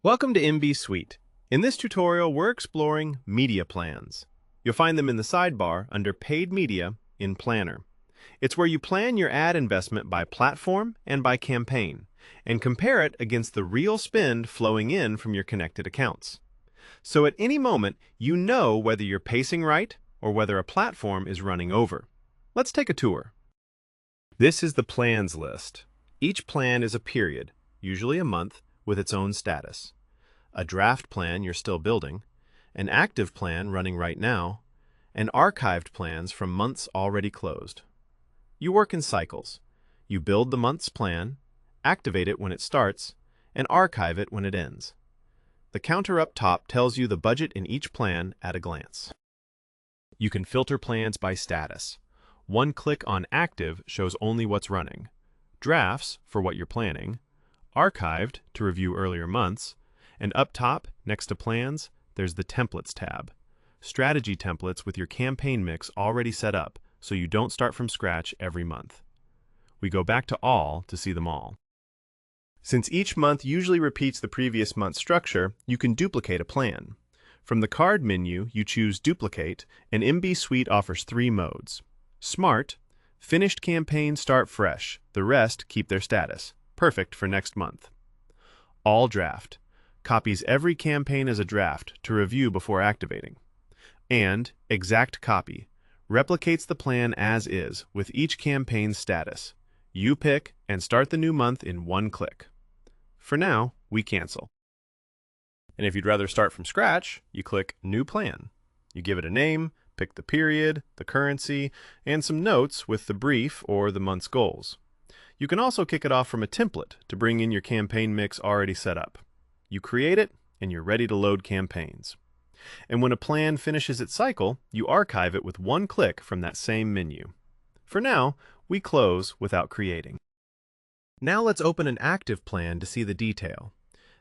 Welcome to MB Suite. In this tutorial, we're exploring media plans. You'll find them in the sidebar under Paid Media in Planner. It's where you plan your ad investment by platform and by campaign, and compare it against the real spend flowing in from your connected accounts. So at any moment, you know whether you're pacing right or whether a platform is running over. Let's take a tour. This is the plans list. Each plan is a period, usually a month, with its own status. A draft plan you're still building, an active plan running right now, and archived plans from months already closed. You work in cycles. You build the month's plan, activate it when it starts, and archive it when it ends. The counter up top tells you the budget in each plan at a glance. You can filter plans by status. One click on Active shows only what's running, Drafts for what you're planning, Archived to review earlier months, and up top, next to Plans, there's the Templates tab. Strategy templates with your campaign mix already set up, so you don't start from scratch every month. We go back to All to see them all. Since each month usually repeats the previous month's structure, you can duplicate a plan. From the Card menu, you choose Duplicate, and MB Suite offers 3 modes. Smart, finished campaigns start fresh, the rest keep their status. Perfect for next month. All Draft, copies every campaign as a draft to review before activating. And Exact Copy, replicates the plan as is with each campaign's status. You pick and start the new month in one click. For now, we cancel. And if you'd rather start from scratch, you click New Plan. You give it a name, pick the period, the currency, and some notes with the brief or the month's goals. You can also kick it off from a template to bring in your campaign mix already set up. You create it, and you're ready to load campaigns. And when a plan finishes its cycle, you archive it with one click from that same menu. For now, we close without creating. Now let's open an active plan to see the detail.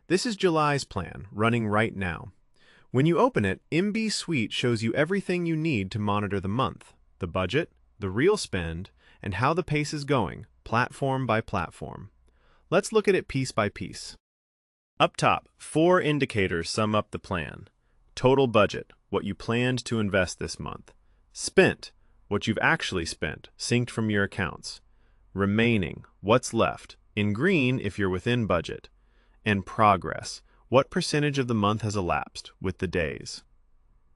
This is July's plan, running right now. When you open it, MB Suite shows you everything you need to monitor the month, the budget, the real spend, and how the pace is going, platform by platform. Let's look at it piece by piece. Up top, 4 indicators sum up the plan. Total budget, what you planned to invest this month. Spent, what you've actually spent, synced from your accounts. Remaining, what's left, in green if you're within budget. And progress, what percentage of the month has elapsed, with the days.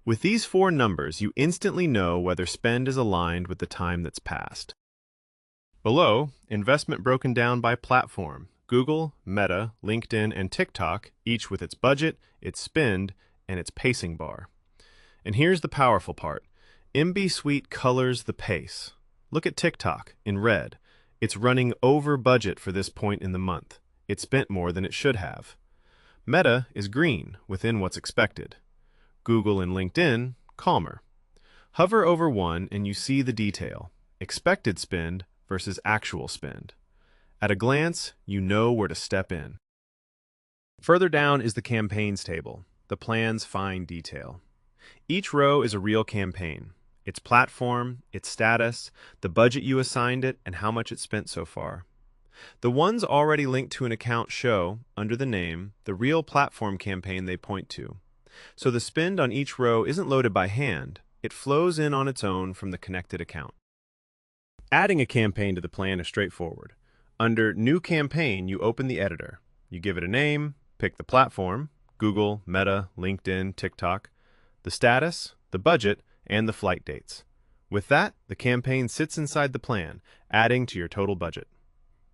With these 4 numbers, you instantly know whether spend is aligned with the time that's passed. Below, investment broken down by platform. Google, Meta, LinkedIn, and TikTok, each with its budget, its spend, and its pacing bar. And here's the powerful part. MB Suite colors the pace. Look at TikTok in red. It's running over budget for this point in the month. It spent more than it should have. Meta is green, within what's expected. Google and LinkedIn, calmer. Hover over one and you see the detail. Expected spend versus actual spend. At a glance, you know where to step in. Further down is the campaigns table, the plan's fine detail. Each row is a real campaign. Its platform, its status, the budget you assigned it, and how much it spent so far. The ones already linked to an account show, under the name, the real platform campaign they point to. So the spend on each row isn't loaded by hand, it flows in on its own from the connected account. Adding a campaign to the plan is straightforward. Under New Campaign, you open the editor. You give it a name, pick the platform, Google, Meta, LinkedIn, TikTok, the status, the budget, and the flight dates. With that, the campaign sits inside the plan, adding to your total budget.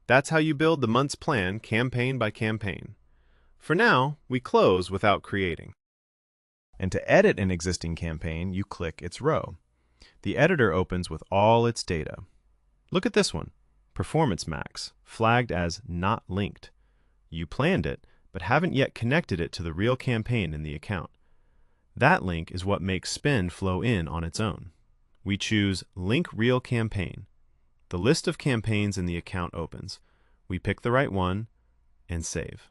That's how you build the month's plan campaign by campaign. For now, we close without creating. And to edit an existing campaign, you click its row. The editor opens with all its data. Look at this one, Performance Max, flagged as not linked. You planned it, but haven't yet connected it to the real campaign in the account. That link is what makes spend flow in on its own. We choose Link Real Campaign. The list of campaigns in the account opens. We pick the right one and save.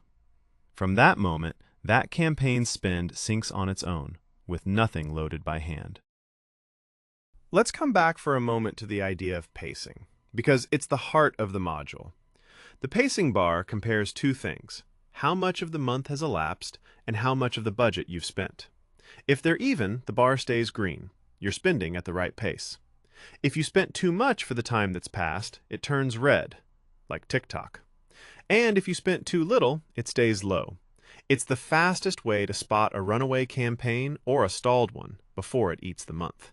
From that moment, that campaign's spend syncs on its own, with nothing loaded by hand. Let's come back for a moment to the idea of pacing, because it's the heart of the module. The pacing bar compares 2 things: how much of the month has elapsed, and how much of the budget you've spent. If they're even, the bar stays green. You're spending at the right pace. If you spent too much for the time that's passed, it turns red, like TikTok. And if you spent too little, it stays low. It's the fastest way to spot a runaway campaign or a stalled one before it eats the month.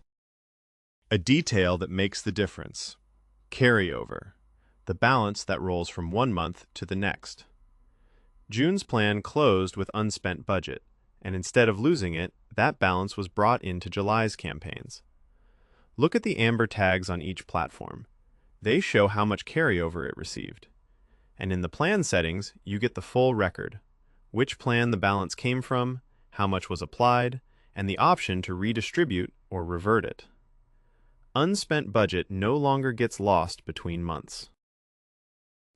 A detail that makes the difference. Carryover, the balance that rolls from one month to the next. June's plan closed with unspent budget, and instead of losing it, that balance was brought into July's campaigns. Look at the amber tags on each platform. They show how much carryover it received. And in the plan settings, you get the full record, which plan the balance came from, how much was applied, and the option to redistribute or revert it. Unspent budget no longer gets lost between months.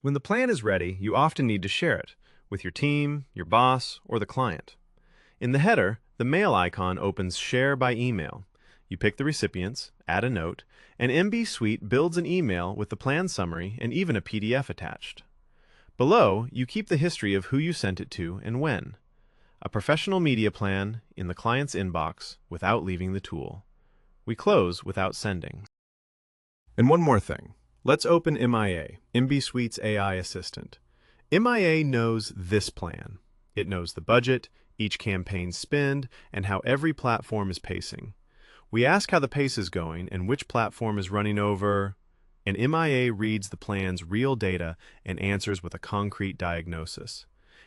When the plan is ready, you often need to share it with your team, your boss, or the client. In the header, the mail icon opens Share by Email. You pick the recipients, add a note, and MB Suite builds an email with the plan summary and even a PDF attached. Below, you keep the history of who you sent it to and when. A professional media plan in the client's inbox without leaving the tool. We close without sending. And one more thing. Let's open MIA, MB Suite's AI assistant. MIA knows this plan. It knows the budget, each campaign's spend, and how every platform is pacing. We ask how the pace is going and which platform is running over, and MIA reads the plan's real data and answers with a concrete diagnosis.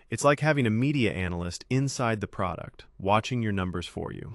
It's like having a media analyst inside the product, watching your numbers for you.